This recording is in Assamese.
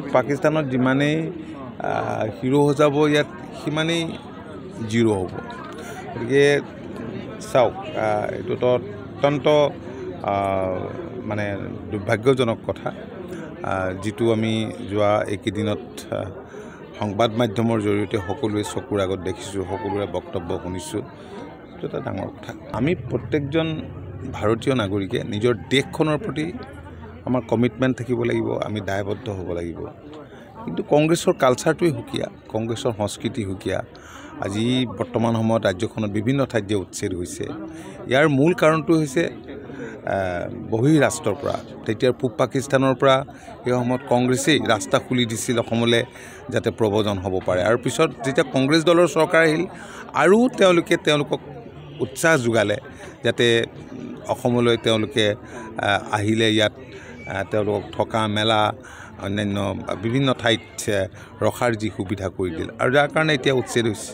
পাকিস্তানত যিমানেই হিৰো হৈ যাব ইয়াত সিমানেই জিৰ' হ'ব গতিকে চাওক এইটোতো অত্যন্ত মানে দুৰ্ভাগ্যজনক কথা যিটো আমি যোৱা এইকেইদিনত সংবাদ মাধ্যমৰ জৰিয়তে সকলোৱে চকুৰ আগত দেখিছোঁ সকলোৰে বক্তব্য শুনিছোঁ এইটো এটা ডাঙৰ কথা আমি প্ৰত্যেকজন ভাৰতীয় নাগৰিকে নিজৰ দেশখনৰ প্ৰতি আমাৰ কমিটমেণ্ট থাকিব লাগিব আমি দায়বদ্ধ হ'ব লাগিব কিন্তু কংগ্ৰেছৰ কালচাৰটোৱে সুকীয়া কংগ্ৰেছৰ সংস্কৃতি সুকীয়া আজি বৰ্তমান সময়ত ৰাজ্যখনত বিভিন্ন ঠাইত যে উচ্ছেদ হৈছে ইয়াৰ মূল কাৰণটো হৈছে বহিঃৰাষ্ট্ৰৰ পৰা তেতিয়াৰ পূব পাকিস্তানৰ পৰা এই সময়ত কংগ্ৰেছেই ৰাস্তা খুলি দিছিল অসমলৈ যাতে প্ৰব্ৰজন হ'ব পাৰে আৰু পিছত যেতিয়া কংগ্ৰেছ দলৰ চৰকাৰ আহিল আৰু তেওঁলোকক উৎসাহ যোগালে যাতে অসমলৈ তেওঁলোকে আহিলে ইয়াত তেওঁলোকক থকা মেলা অন্যান্য বিভিন্ন ঠাইত ৰখাৰ যি সুবিধা কৰি দিল আৰু যাৰ কাৰণে এতিয়া উচ্ছেদ হৈছে